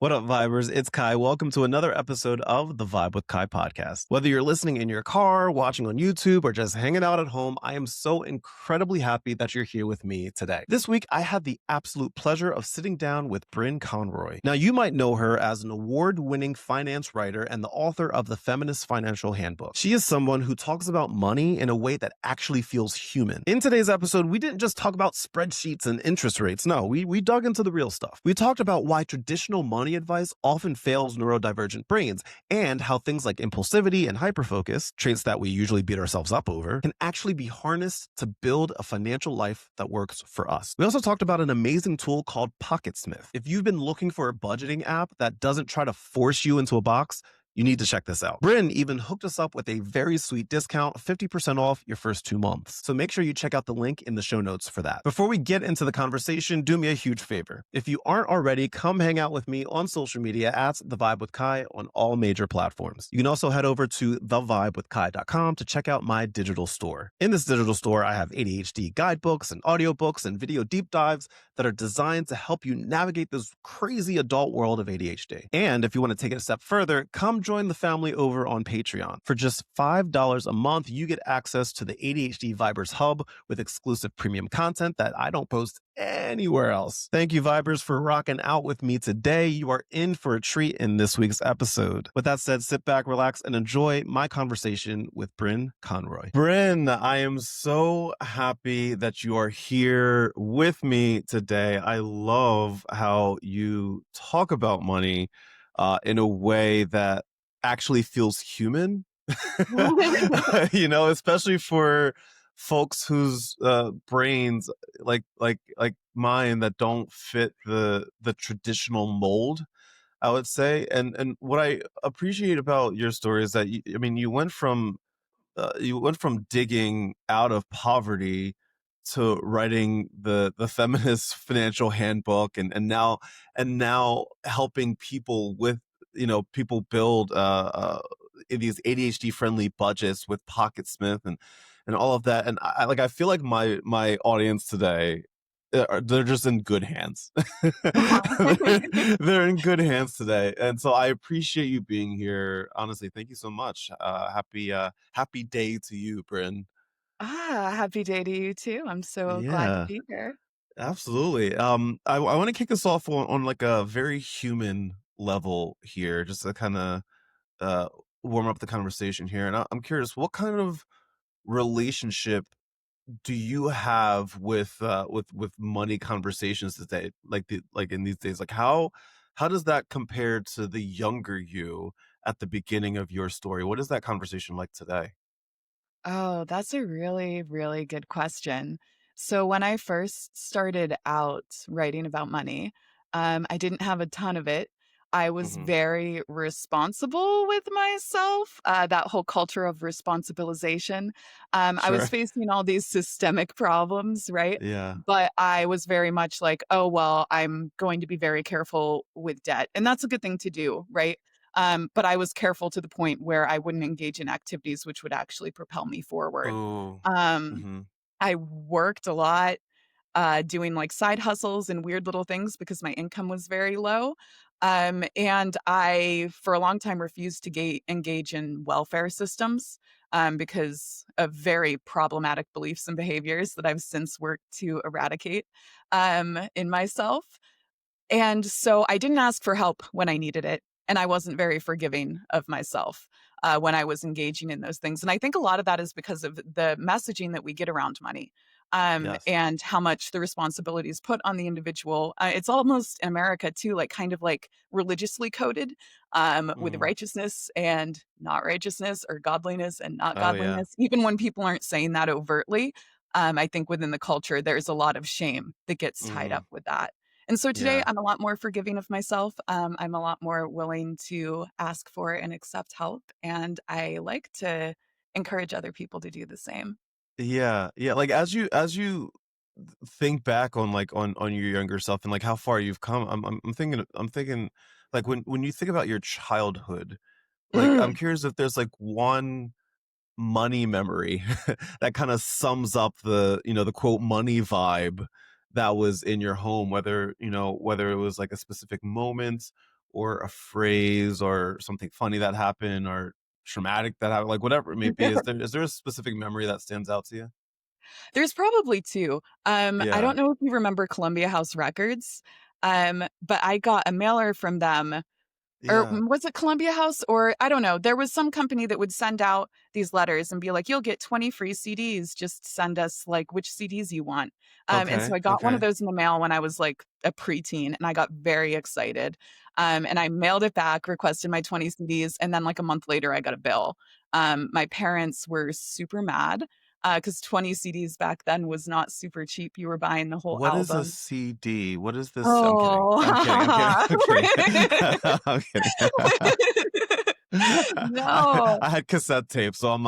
What up, Vibers? It's Kai. Welcome to another episode of the Vibe with Kai podcast. Whether you're listening in your car, watching on YouTube, or just hanging out at home, I am so incredibly happy that you're here with me today. This week, I had the absolute pleasure of sitting down with Brynne Conroy. Now, you might know her as an award-winning finance writer and the author of the Feminist Financial Handbook. She is someone who talks about money in a way that actually feels human. In today's episode, we didn't just talk about spreadsheets and interest rates. No, we dug into the real stuff. We talked about why traditional money advice often fails neurodivergent brains and how things like impulsivity and hyperfocus, traits that we usually beat ourselves up over, can actually be harnessed to build a financial life that works for us. We also talked about an amazing tool called PocketSmith. If you've been looking for a budgeting app that doesn't try to force you into a box, you need to check this out. Brynne even hooked us up with a very sweet discount, 50% off your first 2 months. So make sure you check out the link in the show notes for that. Before we get into the conversation, do me a huge favor. If you aren't already, come hang out with me on social media at The Vibe with Kai on all major platforms. You can also head over to thevibewithkai.com to check out my digital store. In this digital store, I have ADHD guidebooks and audiobooks and video deep dives that are designed to help you navigate this crazy adult world of ADHD. And if you want to take it a step further, come join the family over on Patreon. For just $5 a month, you get access to the ADHD Vibers Hub with exclusive premium content that I don't post anywhere else. Thank you, Vibers, for rocking out with me today. You are in for a treat in this week's episode. With that said, sit back, relax, and enjoy my conversation with Brynne Conroy. Brynne, I am so happy that you are here with me today. I love how you talk about money in a way that actually feels human, especially for folks whose brains like mine that don't fit the traditional mold, I would say. And what I appreciate about your story is that you went from digging out of poverty to writing the feminist financial handbook, and now helping people with people build these ADHD friendly budgets with PocketSmith and all of that. And I feel like my audience today, they're just in good hands. They're in good hands today, and so I appreciate you being here. Honestly, thank you so much. Happy day to you, Brynne. Happy day to you too. I'm so glad to Yeah, be here. absolutely. I want to kick us off on like a very human level here, just to kind of uh warm up the conversation here. And I'm curious, what kind of relationship do you have with money conversations today, like in these days? Like how does that compare to the younger you at the beginning of your story? What is that conversation like today? Oh, that's a really, really good question. So when I first started out writing about money, I didn't have a ton of it. I was Hmm. very responsible with myself, that whole culture of responsibilization. I was Sure. facing all these systemic problems, right? Yeah. But I was very much like, oh, well, I'm going to be very careful with debt. And that's a good thing to do, right? But I was careful to the point where I wouldn't engage in activities which would actually propel me forward. Oh. Um, Hmm. I worked a lot, doing like side hustles and weird little things because my income was very low. And I, for a long time, refused to engage in welfare systems because of very problematic beliefs and behaviors that I've since worked to eradicate in myself. And so I didn't ask for help when I needed it. And I wasn't very forgiving of myself when I was engaging in those things. And I think a lot of that is because of the messaging that we get around money Yes. and how much the responsibility is put on the individual. It's almost in America, too, like kind of like religiously coded with Mm. righteousness and not righteousness or godliness and not Oh yeah. godliness, even when people aren't saying that overtly. I think within the culture, there's a lot of shame that gets tied Mm. up with that. And so today Yeah. I'm a lot more forgiving of myself. I'm a lot more willing to ask for and accept help. And I like to encourage other people to do the same. Yeah. Yeah. Like as you think back on on your younger self and like how far you've come, I'm thinking like when you think about your childhood, like I'm Mm. curious if there's like one money memory that kind of sums up the quote money vibe that was in your home, whether it was like a specific moment or a phrase or something funny that happened or traumatic that happened, like whatever it may be? Is there a specific memory that stands out to you? There's probably 2. I Yeah. don't know if you remember Columbia House Records, but I got a mailer from them. Or Yeah. was it Columbia House? Or I don't know. There was some company that would send out these letters and be like, "You'll get 20 free CDs. Just send us, like, which CDs you want." And so Okay. I got one of Okay. those in the mail when I was, like, a preteen, and I got very excited. And I mailed it back, requested my 20 CDs, and then, like, a month later, I got a bill. My parents were super mad, because 20 CDs back then was not super cheap. You were buying the whole What is a album. CD? What is this? I'm kidding. I'm kidding. I'm kidding. Oh. I'm kidding. I'm kidding. No. I had cassette tape, so I'm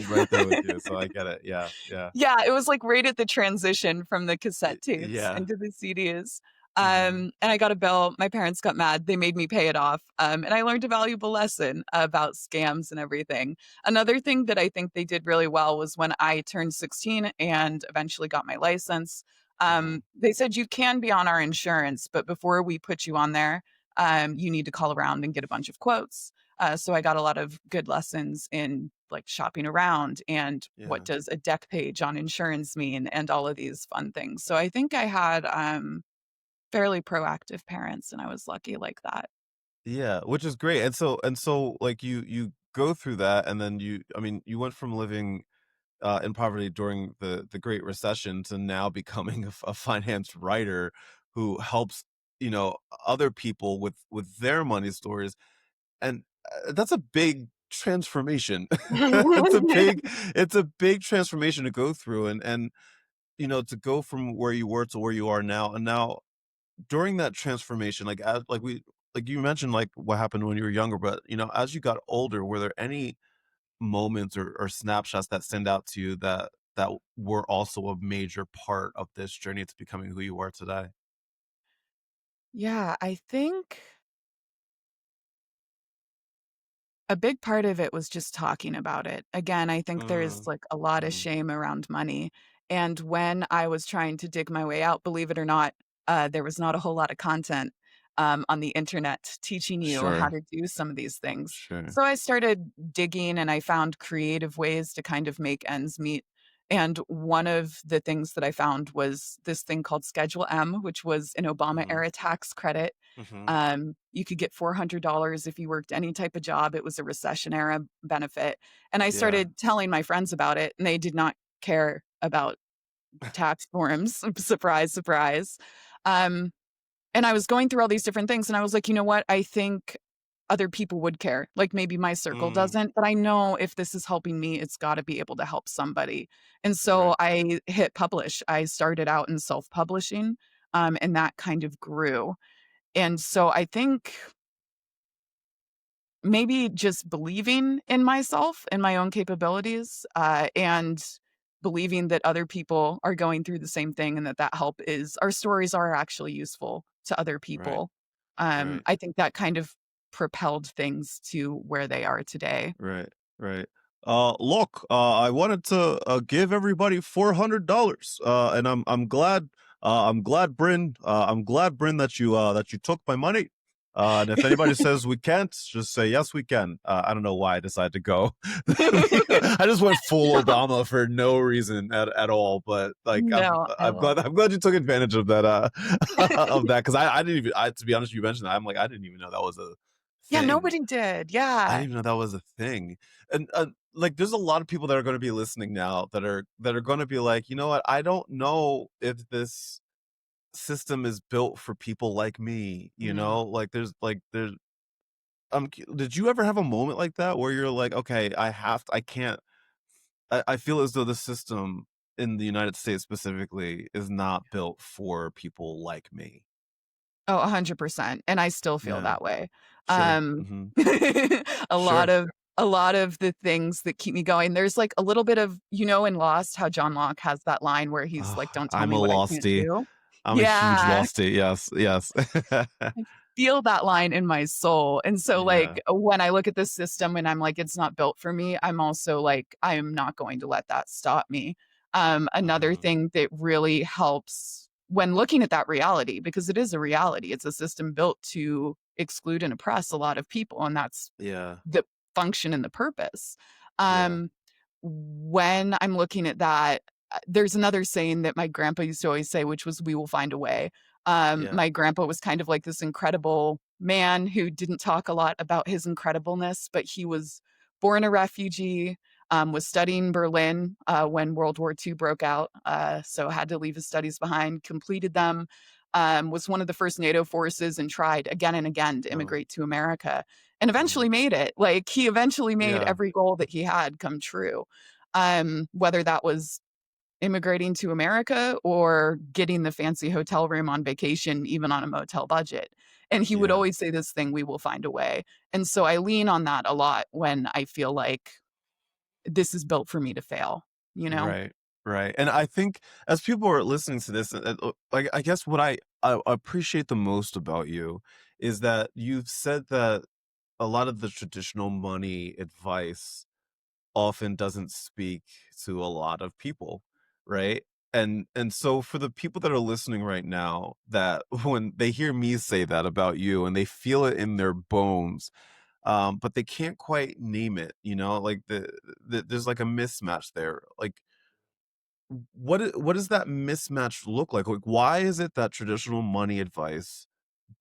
right there with you. So I get it. Yeah, yeah, Yeah, it was, like, right at the transition from the cassette tapes yeah. into the CDs. Hmm. And I got a bill, my parents got mad, they made me pay it off, and I learned a valuable lesson about scams and everything. Another thing that I think they did really well was when I turned 16 and eventually got my license, Hmm. they said, "You can be on our insurance, but before we put you on there, you need to call around and get a bunch of quotes." So I got a lot of good lessons in like shopping around and what Yeah, does a deck page on insurance mean and all of these fun things. So I think I had fairly proactive parents and I was lucky like that. yeah, which is great. And so, like you go through that, and then I mean, you went from living in poverty during the Great Recession to now becoming a finance writer who helps other people with their money stories. And, that's a big transformation. It's a big it's a big transformation to go through, and, to go from where you were to where you are now, and now during that transformation, like, as like you mentioned, like, what happened when you were younger, but, as you got older, were there any moments or snapshots that stand out to you that were also a major part of this journey to becoming who you are today? Yeah, I think a big part of it was just talking about it. Again, I think there's, Mm, like, a lot of mhm. shame around money, and when I was trying to dig my way out, believe it or not, there was not a whole lot of content, on the internet teaching you how Sure, to do some of these things. sure. So I started digging, and I found creative ways to kind of make ends meet, and one of the things that I found was this thing called Schedule M, which was an Obama Mhm, era tax credit. mhm. You could get $400 if you worked any type of job. It was a recession era benefit. And I Yeah. started telling my friends about it, and they did not care about tax forms. Surprise, surprise. Um, and I was going through all these different things, and I was like, you know what? I think other people would care. Like maybe my circle Mm, doesn't, but I know if this is helping me, it's got to be able to help somebody. And so right, I hit publish. I started out in self publishing, and that kind of grew. And so I think maybe just believing in myself and my own capabilities, and believing that other people are going through the same thing and that that help is our stories are actually useful to other right, people. right. I think that kind of propelled things to where they are today. Right, right. Look, I wanted to give everybody $400, and I'm glad, Bryn. I'm glad, Bryn, that you took my money. And if anybody says we can't, just say yes, we can. I don't know why I decided to go. I just went full Obama for no reason at all. But like, No, I I'm love glad it. I'm glad you took advantage of that of that, because I didn't even to be honest, you mentioned that, I'm like, I didn't even know that was a Yeah, thing. nobody did. I Yeah. didn't even know that was a thing. And, like, there's a lot of people that are gonna be listening now that are gonna be like, "You know what? I don't know if this system is built for people like me," you Mm. know? There's did you ever have a moment like that where you're like, "Okay, I can't I feel as though the system in the United States specifically is not built for people like me." Oh, 100%, and I still feel Yeah. that way. Sure. Um, Mhm. a lot Sure. of a lot of the things that keep me going there's, like, a little bit of in Lost, how John Locke has that line where he's like, "Don't tell I'm a me what I can't losty. do." I'm a huge Yeah, losty. Yes, yes. I feel that line in my soul, and so, Yeah. like, when I look at the system and I'm like, "It's not built for me," I'm also like, "I am not going to let that stop me." Another Mhm. thing that really helps when looking at that reality, because it is a reality, it's a system built to exclude and oppress a lot of people, and that's Yeah. the function and the purpose. Yeah. Um, when I'm looking at that, there's another saying that my grandpa used to always say, which was, "We will find a way." Yeah. My grandpa was kind of like this incredible man who didn't talk a lot about his incredibleness, but he was born a refugee, was studying Berlin when World War II broke out, so had to leave his studies behind, completed them, was one of the first NATO forces, and tried again and again to Oh. immigrate to America, and Mhm. eventually made it. Like, he eventually made Yeah. every goal that he had come true. Whether that was immigrating to America or getting the fancy hotel room on vacation, even on a motel budget. And he would Yeah. always say this thing, "We will find a way." And so I lean on that a lot when I feel like this is built for me to fail, you know? Right. Right. And I think as people are listening to this, like I guess what I appreciate the most about you is that you've said that a lot of the traditional money advice often doesn't speak to a lot of people, right? And so for the people that are listening right now, that when they hear me say that about you and they feel it in their bones, but they can't quite name it, like there's like a mismatch there. Like what does that mismatch look like? Like why is it that traditional money advice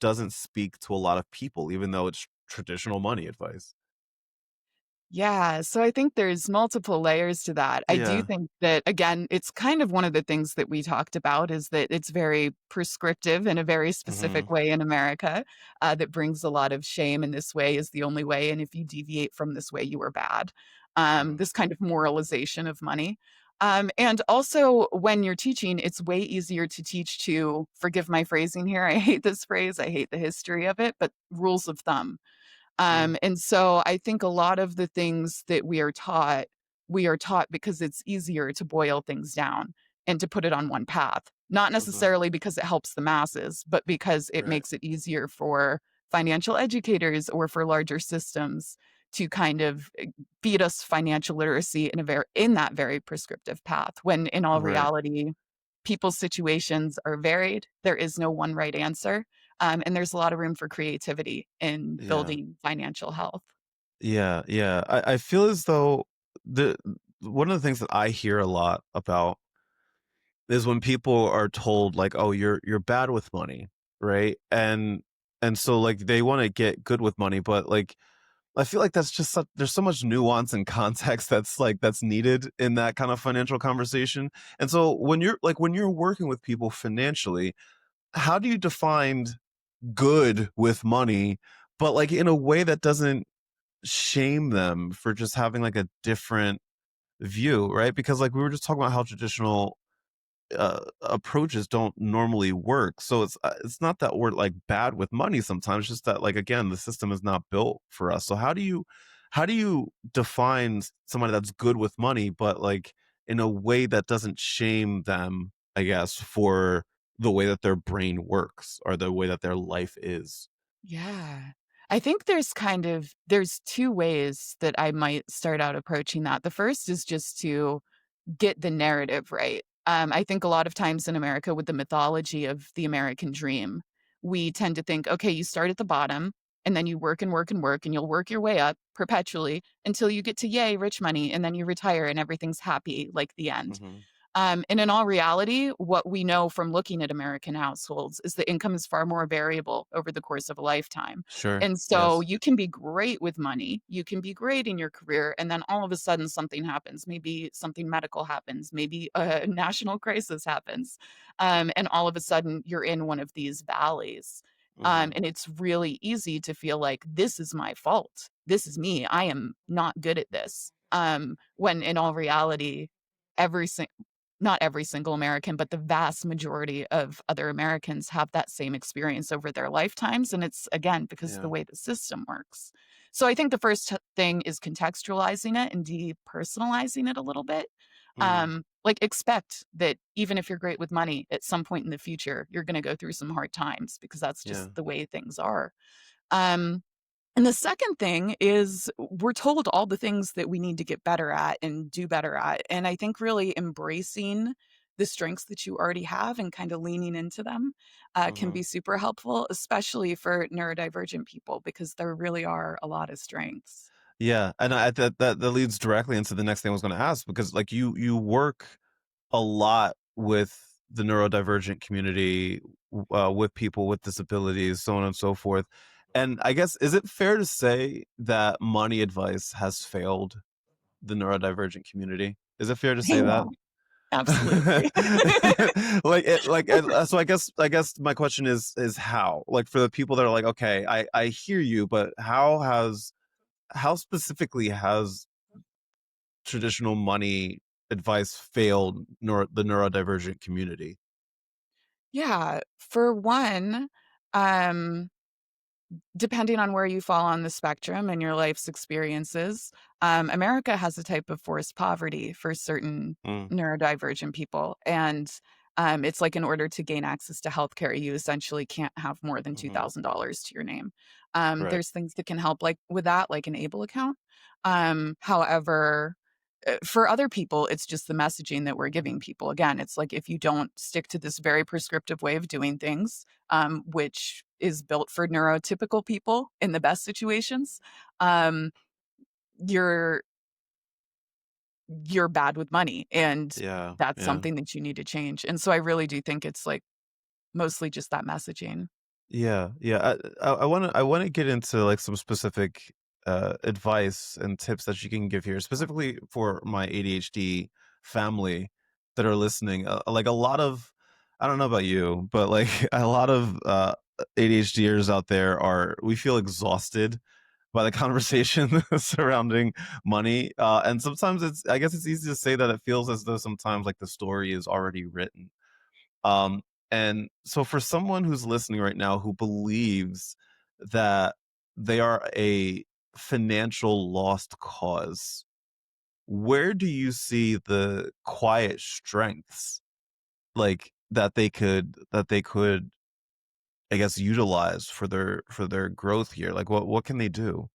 doesn't speak to a lot of people, even though it's traditional money advice? Yeah, so I think there's multiple layers to that. I do Yeah. think that, again, it's kind of one of the things that we talked about is that it's very prescriptive in a very specific Hmm. way in America, that brings a lot of shame, and this way is the only way, and if you deviate from this way, you are bad. Hmm. This kind of moralization of money. And also, when you're teaching, it's way easier to teach to, forgive my phrasing here, I hate this phrase, I hate the history of it, but rules of thumb. Yeah. And so I think a lot of the things that we are taught because it's easier to boil things down and to put it on one path. Not Hmm. necessarily because it helps the masses, but because it Right. makes it easier for financial educators or for larger systems to kind of feed us financial literacy in that very prescriptive path. When in all Right. reality, people's situations are varied. There is no one right answer. And there's a lot of room for creativity in Yeah. building financial health. Yeah. Yeah. I feel as though the one of the things that I hear a lot about is when people are told like, "Oh, you're bad with money," right? And so like they want to get good with money, but like I feel like that's just there's so much nuance and context that's needed in that kind of financial conversation. And so when you're working with people financially, how do you define good with money, but like in a way that doesn't shame them for just having like a different view, right? Because like we were just talking about how traditional approaches don't normally work. So it's not that we're like bad with money sometimes, it's just that like again, the system is not built for us. So how do you define somebody that's good with money, but like in a way that doesn't shame them, I guess, for the way that their brain works or the way that their life is? Yeah. I think there's 2 ways that I might start out approaching that. The first is just to get the narrative right. I think a lot of times in America with the mythology of the American dream, we tend to think, okay, you start at the bottom and then you work and work and work and you'll work your way up perpetually until you get to yay, rich money, and then you retire and everything's happy, like the end. Hmm. And in all reality, what we know from looking at American households is that income is far more variable over the course of a lifetime. Sure. And so Yes. you can be great with money, you can be great in your career, and then all of a sudden something happens. Maybe something medical happens, maybe a national crisis happens. And all of a sudden you're in one of these valleys. Hmm. And it's really easy to feel like this is my fault. This is me. I am not good at this. When in all reality, every not every single American, but the vast majority of other Americans have that same experience over their lifetimes. And it's, again, because of the Yeah. way the system works. So I think the first thing is contextualizing it and depersonalizing it a little bit. Hmm. Like, expect that even if you're great with money, at some point in the future, you're going to go through some hard times because that's Yeah. just the way things are. Um, and the second thing is we're told all the things that we need to get better at and do better at. And I think really embracing the strengths that you already have and kind of leaning into them can Mhm. be super helpful, especially for neurodivergent people, because there really are a lot of strengths. Yeah, and that leads directly into the next thing I was gonna ask because, like, you work a lot with the neurodivergent community, with people with disabilities, so on and so forth, and I guess, is it fair to say that money advice has failed the neurodivergent community? Is it fair to say Yeah, that? absolutely. So I guess my question is how? Like, for the people that are like, "Okay, I hear you, but how specifically has traditional money advice failed the neurodivergent community?" Yeah, for one, um, depending on where you fall on the spectrum and your life's experiences, America has a type of forced poverty for certain Mm, neurodivergent people. And it's like in order to gain access to healthcare, you essentially can't have more than mhm, $2,000 to your name. right. There's things that can help, like with that, like an Able account. However, for other people, it's just the messaging that we're giving people. Again, it's like if you don't stick to this very prescriptive way of doing things, which is built for neurotypical people in the best situations, um, you're you're bad with money, and Yeah, that's yeah. something that you need to change. And so I really do think it's like mostly just that messaging. Yeah, yeah. I wanna get into, like, some specific, advice and tips that you can give here, specifically for my ADHD family that are listening. Like, a lot of I don't know about you, but, like, a lot of, ADHDers out there we feel exhausted by the conversation surrounding money, and sometimes I guess it's easy to say that it feels as though sometimes, like, the story is already written. Um, and so for someone who's listening right now who believes that they are a financial lost cause, where do you see the quiet strengths like that they could I guess utilize for their growth here? Like what can they do?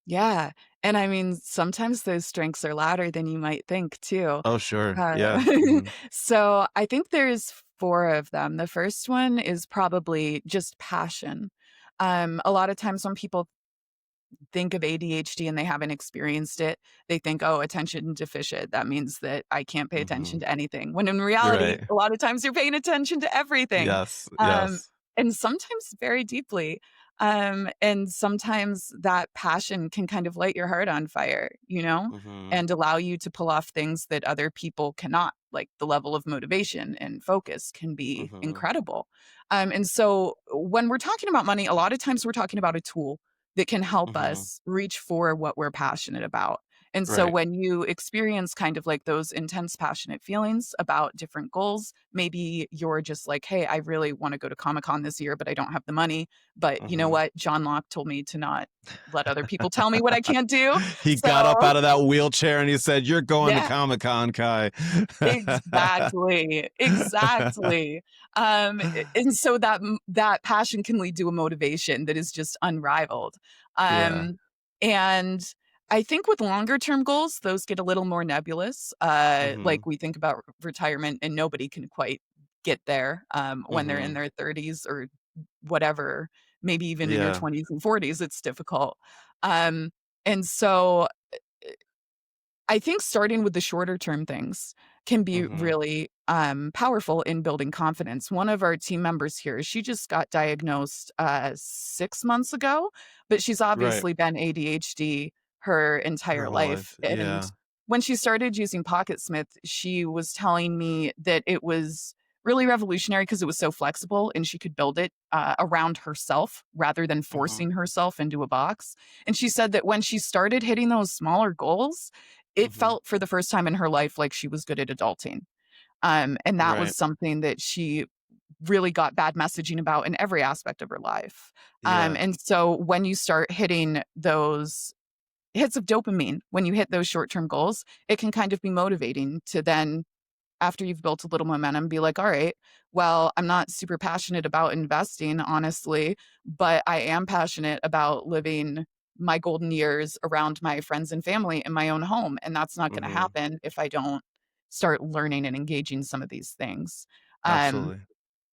Yeah, and I mean, sometimes those strengths are louder than you might think too. Oh, sure. Uh, Yeah. Mhm. so I think there's 4 of them. The first one is probably just passion. A lot of times when people think of ADHD and they haven't experienced it, they think, "Oh, attention deficient. That means that I can't pay attention Mhm. to anything." When in reality, Right. a lot of times you're paying attention to everything, Yes. um, Yes. and sometimes very deeply. And sometimes that passion can kind of light your heart on fire, Mhm. and allow you to pull off things that other people cannot. Like the level of motivation and focus can be Mhm. incredible. And so when we're talking about money, a lot of times we're talking about a tool that can help Mhm. us reach for what we're passionate about. And so Right. when you experience kind of like those intense passionate feelings about different goals, maybe you're just like, "Hey, I really want to go to Comic-Con this year, but I don't have the money. But you know Mhm. what? John Locke told me to not let other people tell me what I can't do." He got up So, out of that wheelchair and he said, "You're going to yeah. Comic-Con, Kai." Exactly, exactly. And so that passion can lead to a motivation that is just unrivaled. Yeah. Um, and I think with longer term goals, those get a little more nebulous. Mhm. Like we think about retirement, and nobody can quite get there when they're in Mhm. their 30s or whatever. Maybe even in your Yeah. 20s and 40s, it's difficult. Um, and so I think starting with the shorter term things can be Mhm. really, powerful in building confidence. One of our team members here, she just got diagnosed, 6 months ago, but she's Right. obviously been ADHD her Her entire whole life, life. and Yeah. when she started using PocketSmith, she was telling me that it was really revolutionary because it was so flexible and she could build it, around herself rather than Mhm. forcing herself into a box, and she said that when she started hitting those smaller goals, it Mhm. felt for the first time in her life like she was good at adulting. And that was Right. something that she really got bad messaging about in every aspect of her life. Yeah. And so when you start hitting those hits of dopamine, when you hit those short term goals, it can kind of be motivating to then, after you've built a little momentum, be like, all right, well, I'm not super passionate about investing, honestly, but I am passionate about living my golden years around my friends and family in my own home. And that's not going to Mhm. happen if I don't start learning and engaging some of these things. Um, Absolutely.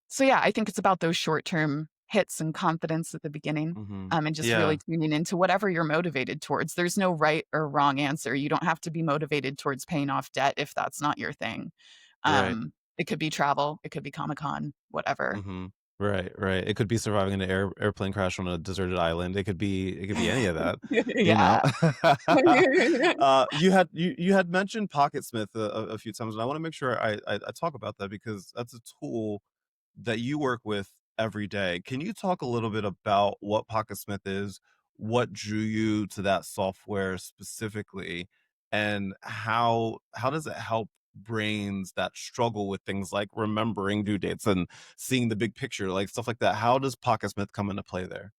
so yeah, I think it's about those short-term hits and confidence at the beginning, Hmm. and just really Yeah. tuning into whatever you're motivated towards. There's no right or wrong answer. You don't have to be motivated towards paying off debt if that's not your thing. Right. It could be travel, it could be Comic-Con, whatever. Hmm. Right. Right. It could be surviving an airplane crash on a deserted island. It could be any of that. You know. Yeah. You had mentioned PocketSmith a few times, and I want to make sure I talk about that because that's a tool that you work with every day. Can you talk a little bit about what PocketSmith is, what drew you to that software specifically, and how does it help brains that struggle with things like remembering due dates and seeing the big picture, like stuff like that? How does PocketSmith come into play there?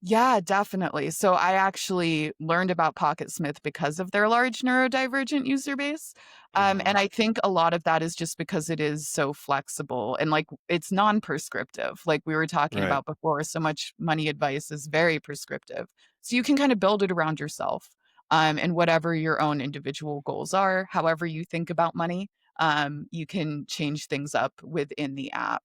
Yeah, definitely. So I actually learned about PocketSmith because of their large neurodivergent user base. And Mhm. I think a lot of that is just because it is so flexible and like it's non-prescriptive. Like we were talking Right. about before, so much money advice is very prescriptive. So you can kind of build it around yourself. And whatever your own individual goals are, however you think about money, you can change things up within the app.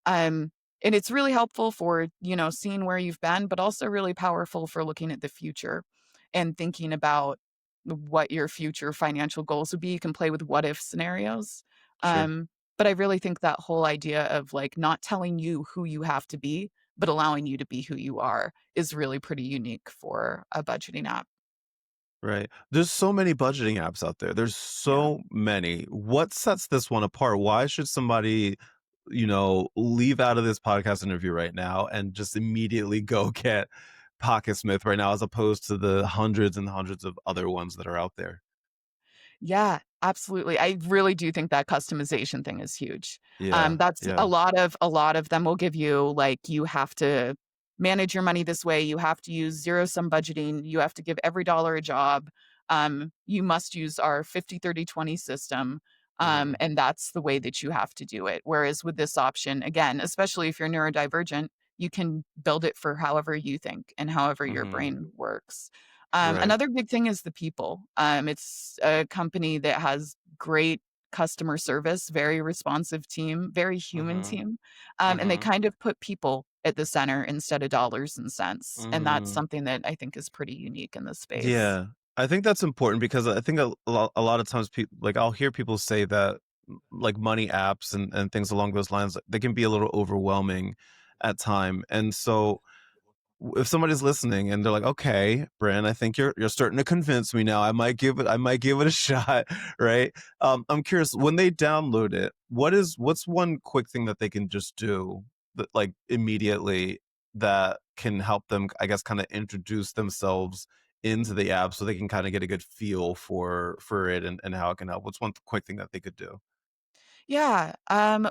Um, and it's really helpful for, seeing where you've been, but also really powerful for looking at the future and thinking about what your future financial goals would be. You can play with what if scenarios. Sure. But I really think that whole idea of like not telling you who you have to be, but allowing you to be who you are is really pretty unique for a budgeting app. Right. There's so many budgeting apps out there. There's Yeah. so many. What sets this one apart? Why should somebody, leave out of this podcast interview right now and just immediately go get Pocketsmith right now as opposed to the hundreds and hundreds of other ones that are out there? Yeah, absolutely. I really do think that customization thing is huge. Yeah. That's Yeah. a lot of them will give you like you have to manage your money this way, you have to use zero sum budgeting, you have to give every dollar a job. You must use our 50-30-20 system. Mhm. And that's the way that you have to do it. Whereas with this option, again, especially if you're neurodivergent, you can build it for however you think and however your Mhm. brain works. Right. Another big thing is the people. It's a company that has great customer service, very responsive team, very human Mhm. team. And they Mhm. kind of put people at the center instead of dollars and cents. And that's Mhm. something that I think is pretty unique in this space. Yeah. I think that's important because I think a lot of times people like I'll hear people say that like money apps and things along those lines, they can be a little overwhelming at time. And so if somebody's listening and they're like, "Okay, Bryn, I think you're starting to convince me now. I might give it a shot," right? I'm curious when they download it, what's one quick thing that they can just do that like immediately that can help them, I guess, kind of introduce themselves into the app so they can kind of get a good feel for it and how it can help. What's one quick thing that they could do? Yeah.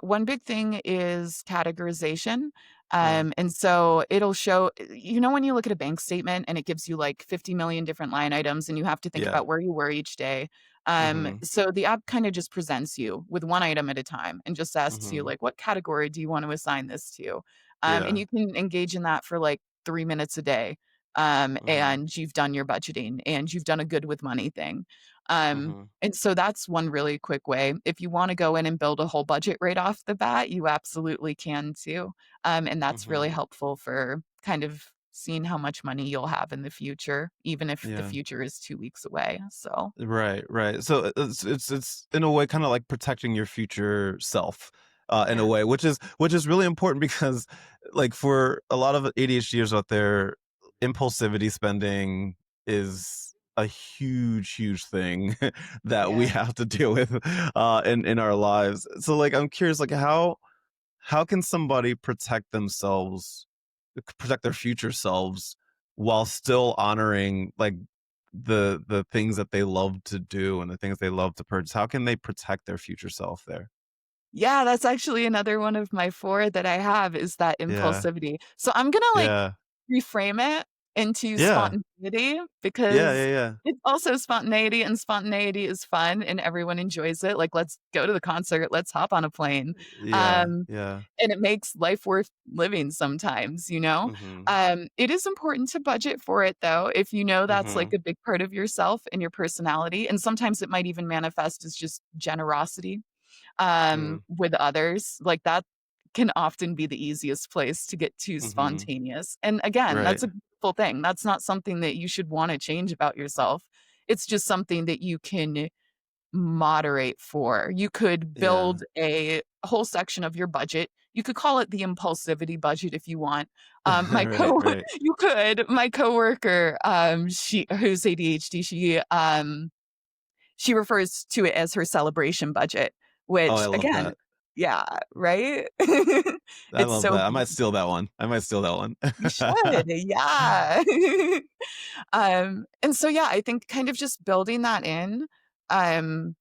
One big thing is categorization. Right. And so it'll show, when you look at a bank statement and it gives you like 50 million different line items and you have to think Yeah. about where you were each day. Mhm. So the app kind of just presents you with one item at a time and just asks you, Mhm. like, what category do you want to assign this to? And Yeah. you can engage in that for like 3 minutes a day. Mhm. And you've done your budgeting and you've done a good with money thing. Mhm. And so that's one really quick way. If you wanna go in and build a whole budget right off the bat, you absolutely can too. And that's really Mhm. helpful for kind of seeing how much money you'll have in the future, even if the Yeah. future is 2 weeks away. So, Right, right. So it's in a way kind of like protecting your future self, in a yeah. way, which is really important because, like, for a lot of ADHDers out there, impulsivity spending is a huge, huge thing that we Yeah. have to deal with, in our lives. So, like, I'm curious, like, how can somebody protect their future selves while still honoring like the things that they love to do and the things they love to purchase? How can they protect their future self there? Yeah, that's actually another one of my 4 that I have is that Yeah. impulsivity. So I'm gonna, like, Yeah. reframe it. into Yeah. spontaneity Yeah, because yeah, yeah. it's also spontaneity and spontaneity is fun and everyone enjoys it. Like, let's go to the concert, let's hop on a plane. Yeah, Um, yeah. and it makes life worth living sometimes, you know? Mhm. It is important to budget for it though, if you know that's like Mhm. a big part of yourself and your personality. And sometimes it might even manifest as just generosity Mm. with others. Like that can often be the easiest place to get too Mhm. spontaneous. And again, Right. that's a beautiful thing. That's not something that you should want to change about yourself. It's just something that you can moderate for. You could Yeah. build a whole section of your budget. You could call it the impulsivity budget if you want. Right, right. You could. My coworker, she who's ADHD, she refers to it as her celebration budget, Oh, I which love again, that. yeah, right? I It's love so that. I might beautiful. steal that one. I might steal that one. You should, yeah. And so, yeah, I think kind of just building that in, um,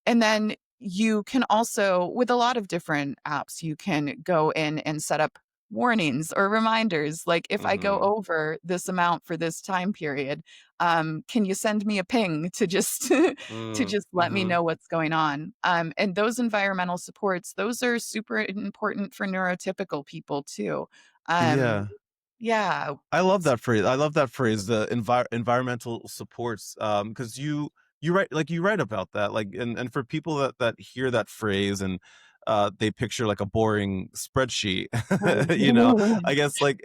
and then you can also, with a lot of different apps, you can go in and set up warnings or reminders. Like if I go Mhm. over this amount for this time period, can you send me a ping to just to Mm. just let me Mhm. know what's going on? And those environmental supports, those are super important for neurotypical people too. Um, Yeah. yeah. I love that phrase. I love that phrase, the environmental supports, because you write like you write about that, like, and for people that hear that phrase and they picture like a boring spreadsheet, you know, I guess like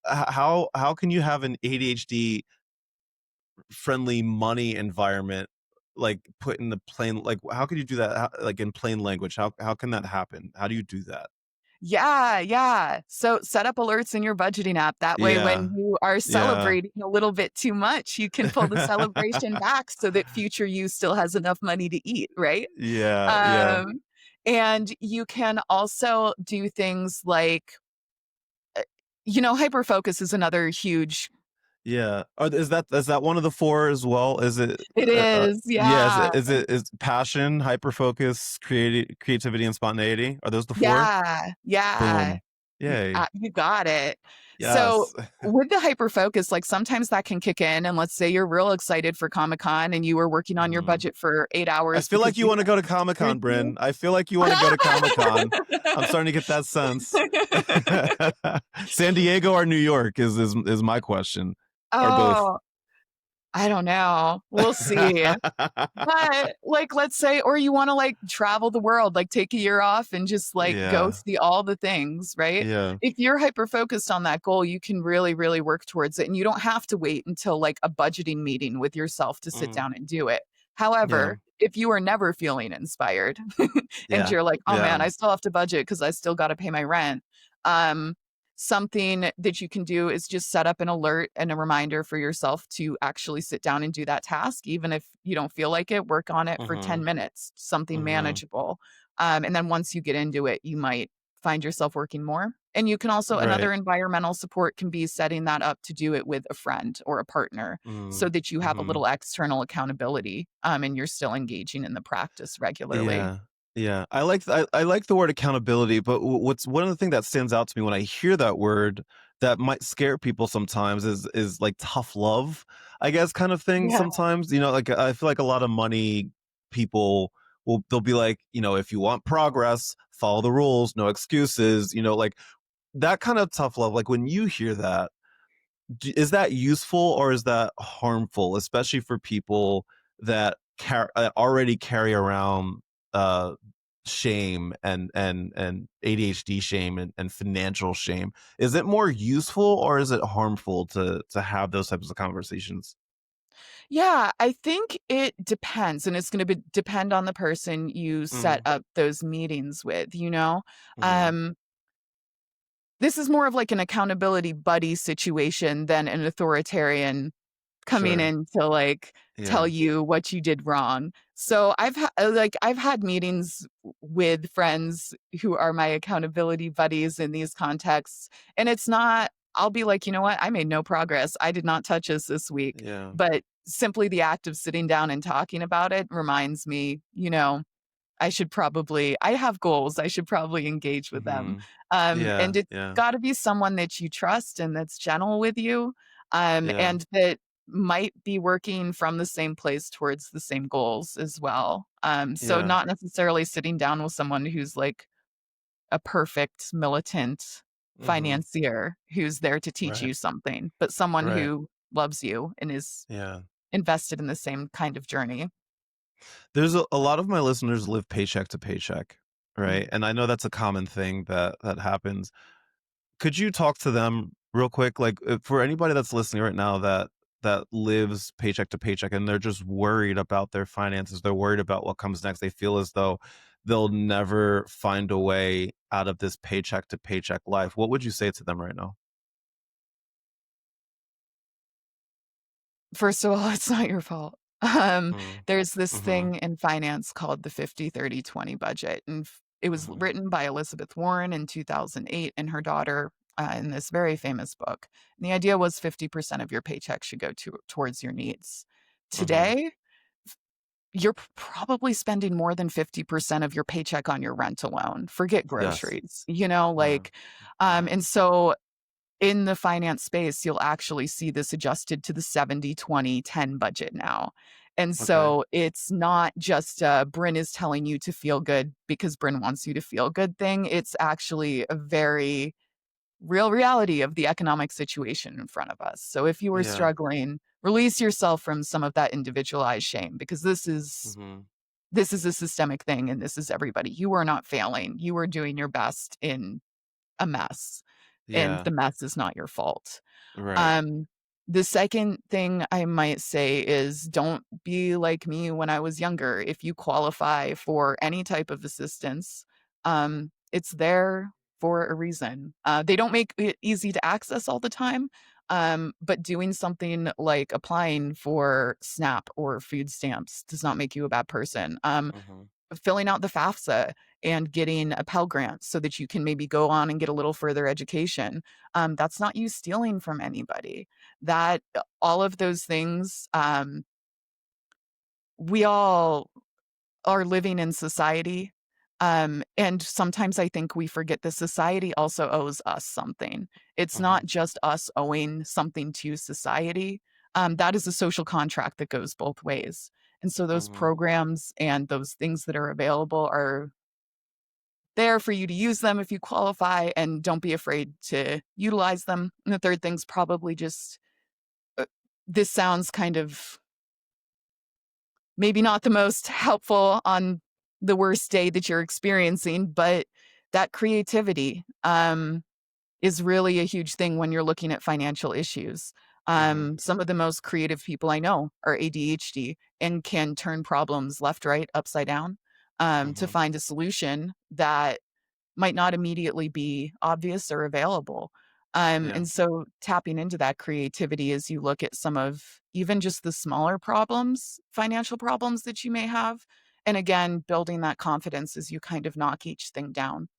how can you have an ADHD friendly money environment like put in the plain like how could you do that like in plain language? How can that happen? How do you do that? Yeah, yeah. So set up alerts in your budgeting app. That way, Yeah. when you are Yeah. celebrating a little bit too much, you can pull the celebration back so that future you still has enough money to eat, right? Yeah. Yeah. Um, and you can also do things like, hyperfocus is another huge. Yeah. Is that one of the 4 as well? Is it It is, yeah, is yeah. it is passion, hyperfocus, creativity, and spontaneity? Are those the 4? Yeah, yeah. Boom. Yay. You got it. So, Yes. with the hyper focus, like, sometimes that can kick in, and let's say you're real excited for Comic-Con and you were working on your Mhm. budget for 8 I hours feel like because you you wanna had go to Comic-Con, routine. Brynne. I feel like you wanna go to Comic-Con. I'm starting to get that sense. San Diego or New York is my question, or both. Oh, I don't know. We'll see. But, like, let's say or you wanna, like, travel the world, like, take a year off and just, like, go Yeah. see all the things, right? Yeah. If you're hyper focused on that goal, you can really, really work towards it, and you don't have to wait until, like, a budgeting meeting with yourself to sit Mm. down and do it. Yeah. However, if you are never feeling inspired and Yeah. you're like, "Oh, Yeah. man, I still have to budget because I still gotta pay my rent," um, something that you can do is just set up an alert and a reminder for yourself to actually sit down and do that task. Even if you don't feel like it, work on it for 10 Mhm. minutes, something Mhm. manageable. And then once you get into it, you might find yourself working more. And you can also, Right. another environmental support can be setting that up to do it with a friend or a partner so Mm. that you have a Mhm. little external accountability and you're still engaging in the practice regularly. Yeah. Yeah. I like the word accountability, but what's one of the things that stands out to me when I hear that word that might scare people sometimes is like tough love, I guess, kind of thing Yeah. sometimes. You know, like I feel like a lot of money people they'll be like, if you want progress, follow the rules, no excuses, like that kind of tough love. Like when you hear that, is that useful or is that harmful, especially for people that already carry around uh, shame and ADHD shame and financial shame? Is it more useful or is it harmful to have those types of conversations? Yeah, I think it depends, and it's gonna depend on the person you set Mm, up those meetings with, you know? hmm. Um, this is more of like an accountability buddy situation than an authoritarian coming Sure. in to, like, tell Yeah. you what you did wrong. So I've had meetings with friends who are my accountability buddies in these contexts, and it's not I'll be like, "You know what? I made no progress. I did not touch this week." Yeah. But simply the act of sitting down and talking about it reminds me, I have goals. I should probably engage with them. Hmm. And Yeah. it's Yeah. gotta be someone that you trust and that's gentle with you. Yeah. and that might be working from the same place towards the same goals as well. So Yeah. not necessarily sitting down with someone who's like a perfect militant Mhm. financier who's there to teach Right. you something, but someone Right. who loves you and is Yeah. invested in the same kind of journey. There's a lot of my listeners live paycheck to paycheck, Mm. right? And I know that's a common thing that happens. Could you talk to them real quick? Like, for anybody that's listening right now that lives paycheck to paycheck and they're just worried about their finances, they're worried about what comes next. They feel as though they'll never find a way out of this paycheck to paycheck life. What would you say to them right now? First of all, it's not your fault. Mm. There's this Mhm. thing in finance called the 50-30-20 budget, and it was Mhm. written by Elizabeth Warren in 2008 and her daughter in this very famous book. And the idea was 50% of your paycheck should go towards your needs. Mhm. Today, you're probably spending more than 50% of your paycheck on your rent alone. Forget Yes. groceries, Yeah. Mhm. and so in the finance space, you'll actually see this adjusted to the 70-20-10 budget now. And Okay. so it's not just Brynne is telling you to feel good because Brynne wants you to feel good thing. It's actually a very real reality of the economic situation in front of us. So if you are Yeah. struggling, release yourself from some of that individualized shame because Mhm. this is a systemic thing and this is everybody. You are not failing. You are doing your best in a mess, and Yeah. the mess is not your fault. Right. Um, the second thing I might say is don't be like me when I was younger. If you qualify for any type of assistance, it's there for a reason. They don't make it easy to access all the time, but doing something like applying for SNAP or food stamps does not make you a bad person. Mhm. Filling out the FAFSA and getting a Pell Grant so that you can maybe go on and get a little further education. That's not you stealing from anybody. That all of those things, we all are living in society. And sometimes I think we forget that society also owes us something. It's Mhm. not just us owing something to society. That is a social contract that goes both ways. And so those Mhm. programs and those things that are available are there for you to use them if you qualify, and don't be afraid to utilize them. And the third thing's probably just uh, this sounds kind of maybe not the most helpful on the worst day that you're experiencing, but that creativity is really a huge thing when you're looking at financial issues. Mhm. Some of the most creative people I know are ADHD and can turn problems left, right, upside down to Mhm. find a solution that might not immediately be obvious or available. Yeah. And so tapping into that creativity as you look at some of even just the smaller problems, financial problems that you may have. And again, building that confidence as you kind of knock each thing down,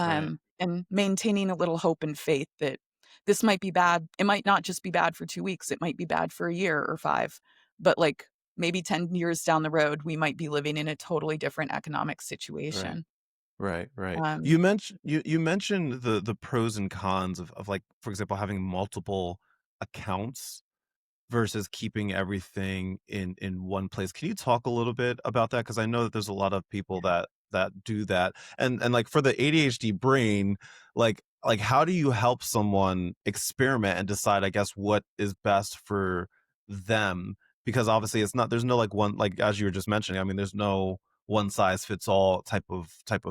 Right. and maintaining a little hope and faith that this might be bad. It might not just be bad for 2 weeks, it might be bad for a year or five. But like maybe 10 years down the road, we might be living in a totally different economic Right. situation. Right, right. Um, You mentioned the pros and cons of, like, for example, having multiple accounts versus keeping everything in one place. Can you talk a little bit about that? Because I know that there's a lot of people that do that. And like, for the ADHD brain, like how do you help someone experiment and decide, I guess, what is best for them? Because obviously it's not, there's no like one, like as you were just mentioning, I mean, there's no one size fits all type of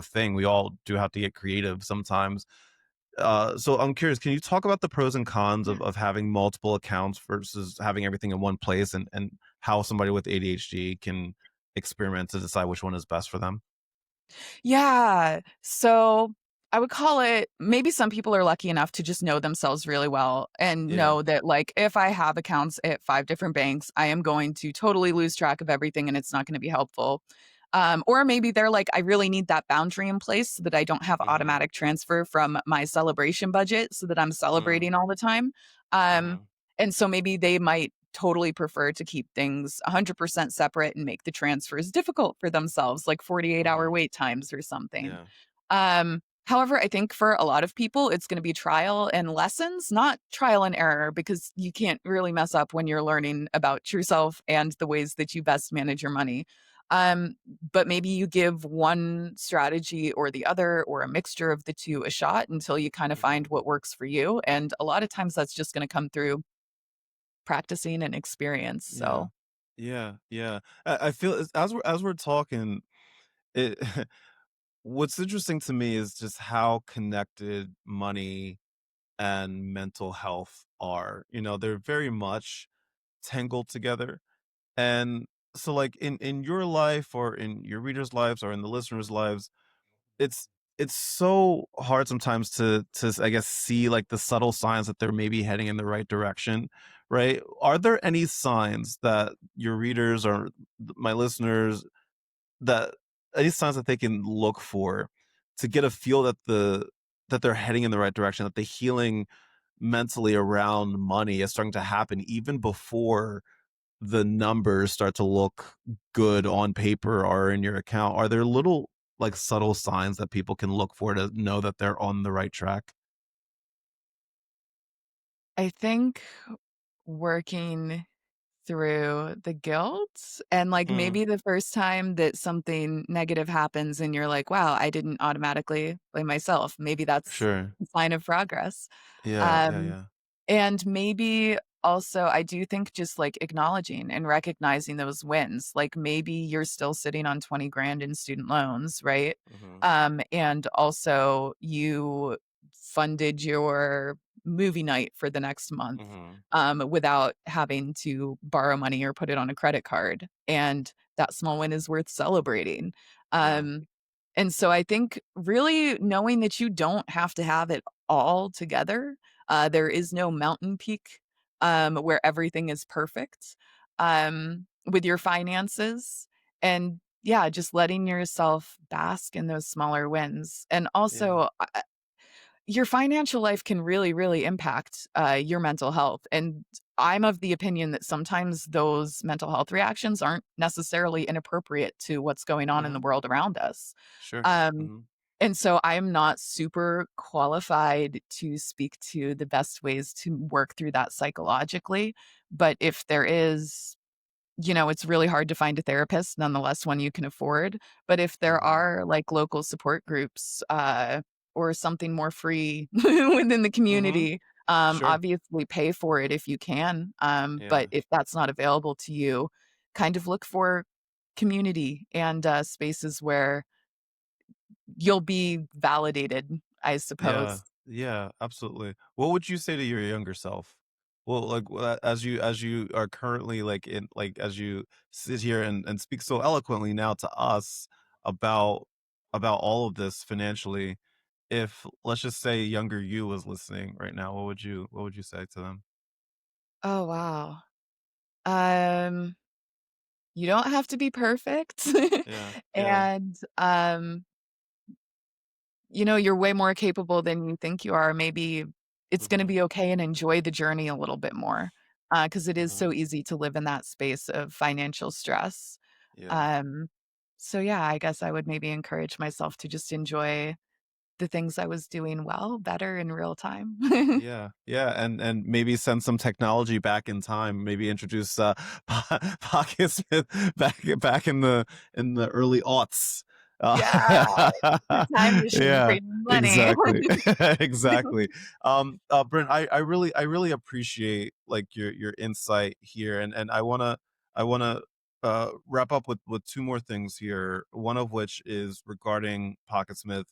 thing. We all do have to get creative sometimes. So I'm curious, can you talk about the pros and cons of having multiple accounts versus having everything in one place, and how somebody with ADHD can experiment to decide which one is best for them? Yeah. So I would call it maybe some people are lucky enough to just know themselves really well and Yeah. know that, like, if I have accounts at 5 different banks, I am going to totally lose track of everything and it's not going to be helpful. Or maybe they're like, I really need that boundary in place so that I don't have Mhm. automatic transfer from my celebration budget so that I'm Mm. celebrating all the time. Um, Mhm. and so maybe they might totally prefer to keep things 100% separate and make the transfers difficult for themselves, like 48-hour Mhm. wait times or something. Yeah. However, I think for a lot of people, it's gonna be trial and lessons, not trial and error, because you can't really mess up when you're learning about yourself and the ways that you best manage your money. Um, but maybe you give one strategy or the other, or a mixture of the 2 a shot until you kinda find Hmm. what works for you, and a lot of times that's just gonna come through practicing and experience, Yeah. so Yeah. Yeah. I feel as we're talking, it what's interesting to me is just how connected money and mental health are. They're very much tangled together. And so like in your life or in your readers' lives or in the listeners' lives, it's it's so hard sometimes to I guess see like the subtle signs that they're maybe heading in the right direction, right? Are there any signs that your readers or my listeners that any signs that they can look for to get a feel that they're heading in the right direction, that the healing mentally around money is starting to happen even before the numbers start to look good on paper or in your account? Are there little, like, subtle signs that people can look for to know that they're on the right track? I think working through the guilt and, like, Mm, maybe the first time that something negative happens and you're like, "Wow, I didn't automatically blame myself." Maybe that's sure. a sign of progress. Yeah, yeah, Um, yeah. and maybe also I do think just, like, acknowledging and recognizing those wins, like, maybe you're still sitting on 20 grand in student loans, right? Mhm, And also you funded your movie night for the next month, mhm. without having to borrow money or put it on a credit card, and that small win is worth celebrating. Yeah, Um, and so I think really knowing that you don't have to have it all together, there is no mountain peak, where everything is perfect, with your finances, and yeah, just letting yourself bask in those smaller wins. And yeah. also, your financial life can really, really impact, your mental health, and I'm of the opinion that sometimes those mental health reactions aren't necessarily inappropriate to what's going on in the Mhm. world around us. Sure. Um, Mhm. and so I'm not super qualified to speak to the best ways to work through that psychologically, but if there is, it's really hard to find a therapist, nonetheless, one you can afford. But if there Mhm. are like local support groups, or something more free within the Mhm. community, Sure. obviously pay for it if you can. But Yeah. if that's not available to you, kind of look for community and spaces where you'll be validated, I Yeah, suppose. yeah, absolutely. What would you say to your younger self? Well, like, as you are currently, like, as you sit here and speak so eloquently now to us about all of this financially, if, let's just say, younger you was listening right now, what would you say to them? Oh, wow. Um, you don't have to be perfect. Yeah, yeah. And you're way more capable than you think you are. Maybe it's gonna Mhm, be okay and enjoy the journey a little bit more, because it is mhm. so easy to live in that space of financial stress. Yeah. Um, so yeah, I guess I would maybe encourage myself to just enjoy the things I was doing well better in real time. Yeah, yeah, and maybe send some technology back in time. Maybe introduce PocketSmith back in the early aughts. Yeah, the time machine Yeah, bringing money. exactly, exactly. Brent, I really appreciate like your insight here, and I wanna wrap up with two more things here. One of which is regarding PocketSmith.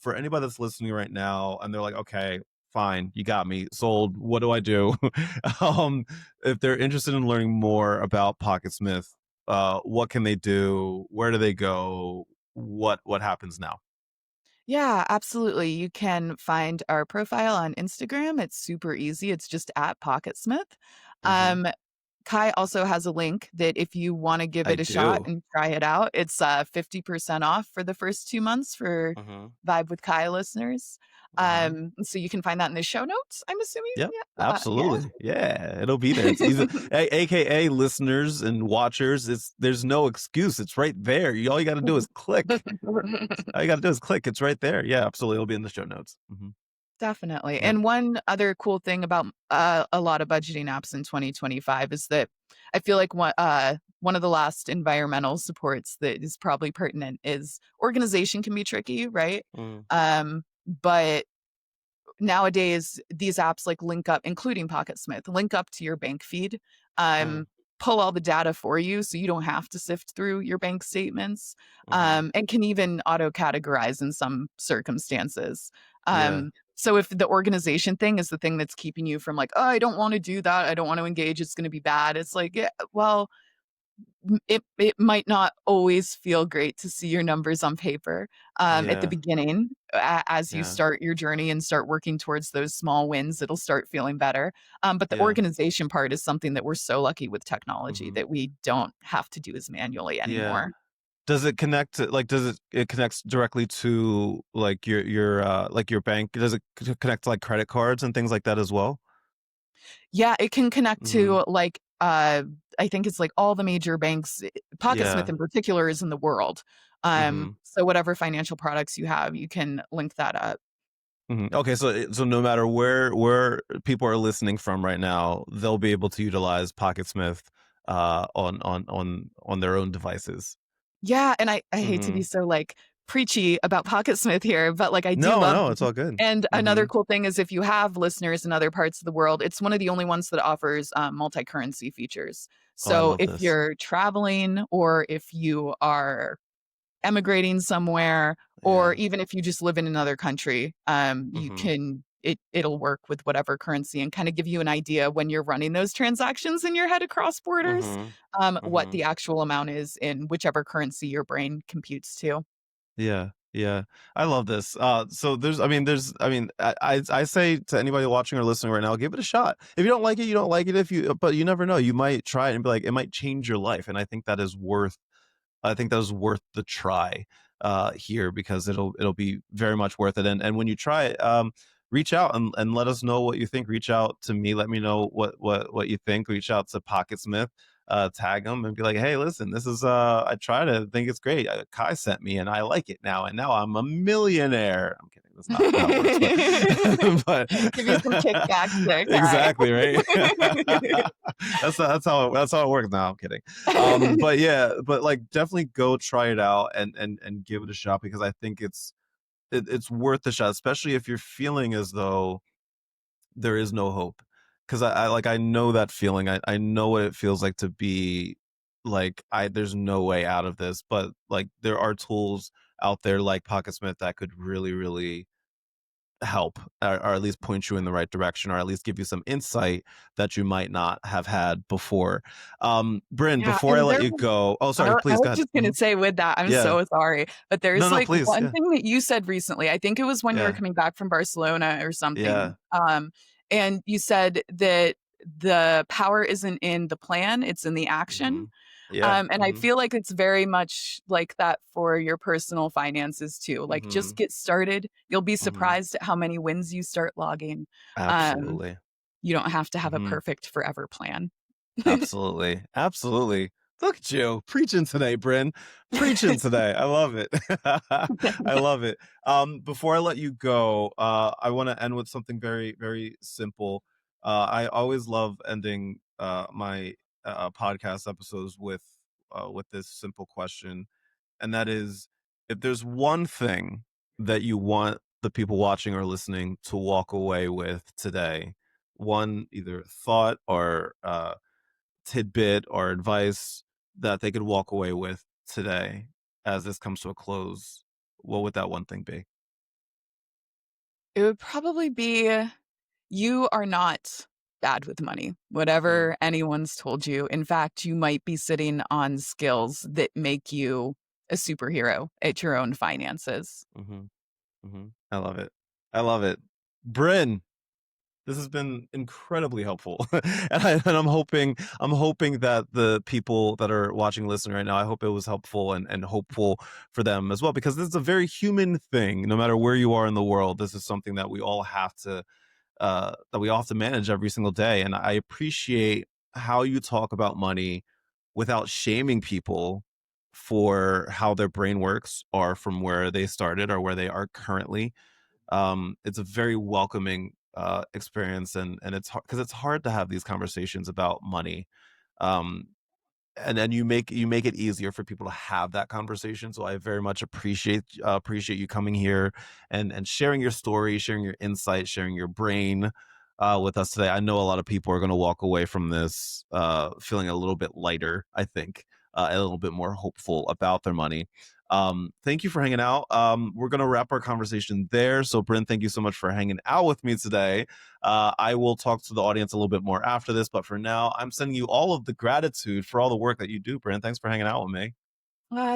For anybody that's listening right now, and they're like, okay, fine, you got me sold. What do I do? um, if they're interested in learning more about PocketSmith, what can they do? Where do they go? What happens now? Yeah, absolutely. You can find our profile on Instagram. It's super easy. It's just at PocketSmith. Hmm. Kai also has a link that if you wanna give I it a shot do. and try it out, it's, 50% off for the first 2 months for Mhm. Vibe with Kai listeners. Mhm. So you can find that in the show notes, I'm assuming? Yep, Yeah? absolutely. Yeah, it'll be there. It's easy. AKA listeners and watchers, there's no excuse. It's right there. All you gotta do is click. All you gotta do is click. It's right there. Yeah, absolutely. It'll be in the show notes. Mhm. Definitely. Yep. And one other cool thing about a lot of budgeting apps in 2025 is that I feel like one of the last environmental supports that is probably pertinent is organization can be tricky, right? Mm, But nowadays these apps like link up, including PocketSmith, link up to your bank feed, mm, um, pull all the data for you so you don't have to sift through your bank statements, mhm. and can even auto categorize in some circumstances. Yeah. So if the organization thing is the thing that's keeping you from like, oh, I don't want to do that, I don't want to engage, it's going to be bad. It's like, yeah, well, it might not always feel great to see your numbers on paper, at the Yeah. beginning. As you Yeah. start your journey and start working towards those small wins, it'll start feeling better. But the Yeah. organization part is something that we're so lucky with technology Mhm. that we don't have to do as manually Yeah. anymore. Does it connect to like, does it connects directly to, like, like, your bank? Does it connect to, like, credit cards and things like that as well? Yeah, it can connect Mhm. to like I think it's like all the major banks. PocketSmith Yeah. in particular is in the world. Mhm. So whatever financial products you have, you can link that up. Mhm. Okay, so no matter where people are listening from right now, they'll be able to utilize PocketSmith, on their own devices. Yeah, and I hate to be Mhm. so, like, preachy about PocketSmith here, but, like, I do No, love no, it's them. all good. And another Mhm. cool thing is if you have listeners in other parts of the world, it's one of the only ones that offers, multi-currency features. Oh, I So love if this. you're traveling or if you are emigrating somewhere, or Yeah. even if you just live in another country, you Mhm. can it'll work with whatever currency and kinda give you an idea when you're running those transactions in your head across borders, Mhm. what the Mhm. actual amount is in whichever currency your brain computes to. Yeah, yeah. I love this. So I say to anybody watching or listening right now, give it a shot. If you don't like it, you don't like it. If you, but you never know. You might try it and be like, it might change your life. And I think that is worth the try here because it'll be very much worth it. And when you try it, reach out and let us know what you think. Reach out to me, let me know what you think. Reach out to PocketSmith, tag them and be like, hey, listen, this is I tried it, I think it's great. Kai sent me and I like it now, and now I'm a millionaire. I'm kidding. That's not how it works, but but Give you some kickbacks there, Kai. exactly right. That's how it works. Now I'm kidding. But yeah, but like definitely go try it out and give it a shot because I think it's worth the shot, especially if you're feeling as though there is no hope. Because I know that feeling. I know what it feels like to be like I there's no way out of this, but like there are tools out there like PocketSmith that could really help or at least point you in the right direction or at least give you some insight that you might not have had before. Brynne, Yeah, before I and let there you was go, oh sorry, I please was go ahead. just gonna say with that, I'm Yeah. so sorry, but No, there's, no, like, please. one Yeah. thing that you said recently, I think it was when you were Yeah. coming back from Barcelona or Yeah. something, and you said that the power isn't in the plan, it's in the action, Mhm. Yeah. and I Mhm. feel like it's very much like that for your personal finances too, like, just Mhm. get started, you'll be Mhm. surprised at how many wins you start logging, um, Absolutely. you don't have to have a Mhm. perfect forever plan. Absolutely. Absolutely. Look at you preaching today, Brynne. Preaching today. I love it. I love it. Before I let you go, I want to end with something very simple. I always love ending my podcast episodes with this simple question, and that is, if there's one thing that you want the people watching or listening to walk away with today, one either thought or tidbit or advice that they could walk away with today as this comes to a close, what would that one thing be? It would probably be you are not bad with money, Mm, whatever anyone's told you. In fact, you might be sitting on skills that make you a superhero at your own finances. mhm, mhm. I love it. I love it. Brynne, This has been incredibly helpful, and I'm hoping that the people that are watching, listening right now, I hope it was helpful and hopeful for them as well, because this is a very human thing. No matter where you are in the world, this is something that we all have to manage every single day. And I appreciate how you talk about money without shaming people for how their brain works or from where they started or where they are currently. It's a very welcoming experience, and it's hard because it's hard to have these conversations about money. Um, and then you make it easier for people to have that conversation. So I very much appreciate you coming here and sharing your story, sharing your insight, sharing your brain with us today. I know a lot of people are going to walk away from this feeling a little bit lighter, I think, a little bit more hopeful about their money. Thank you for hanging out. We're going to wrap our conversation there. So Brynne, thank you so much for hanging out with me today. I will talk to the audience a little bit more after this, but for now, I'm sending you all of the gratitude for all the work that you do, Brynne. Thanks for hanging out with me.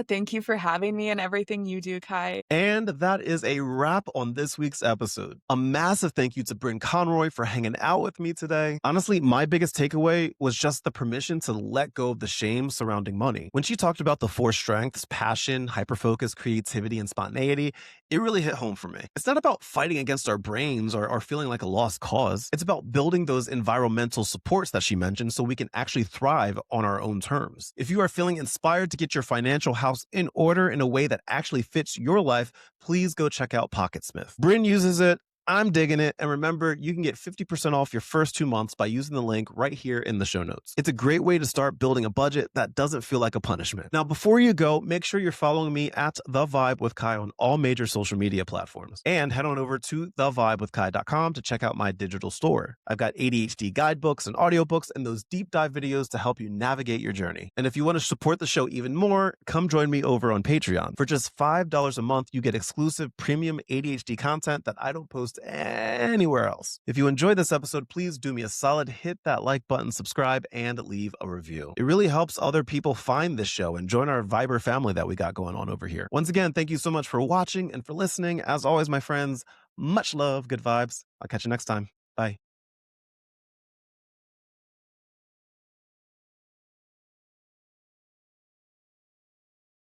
Thank you for having me and everything you do, Kai. And that is a wrap on this week's episode. A massive thank you to Brynne Conroy for hanging out with me today. Honestly, my biggest takeaway was just the permission to let go of the shame surrounding money. When she talked about the four strengths, passion, hyperfocus, creativity, and spontaneity, it really hit home for me. It's not about fighting against our brains or feeling like a lost cause. It's about building those environmental supports that she mentioned so we can actually thrive on our own terms. If you are feeling inspired to get your financial house in order in a way that actually fits your life, please go check out PocketSmith. Brynne uses it. I'm digging it. And remember, you can get 50% off your first 2 months by using the link right here in the show notes. It's a great way to start building a budget that doesn't feel like a punishment. Now, before you go, make sure you're following me at The Vibe with Kai on all major social media platforms. And head on over to thevibewithkai.com to check out my digital store. I've got ADHD guidebooks and audiobooks and those deep dive videos to help you navigate your journey. And if you want to support the show even more, come join me over on Patreon. For just $5 a month, you get exclusive premium ADHD content that I don't post anywhere else. If you enjoyed this episode, please do me a solid, hit that like button, subscribe, and leave a review. It really helps other people find this show and join our Viber family that we got going on over here. Once again, thank you so much for watching and for listening. As always, my friends, much love, good vibes. I'll catch you next time. Bye.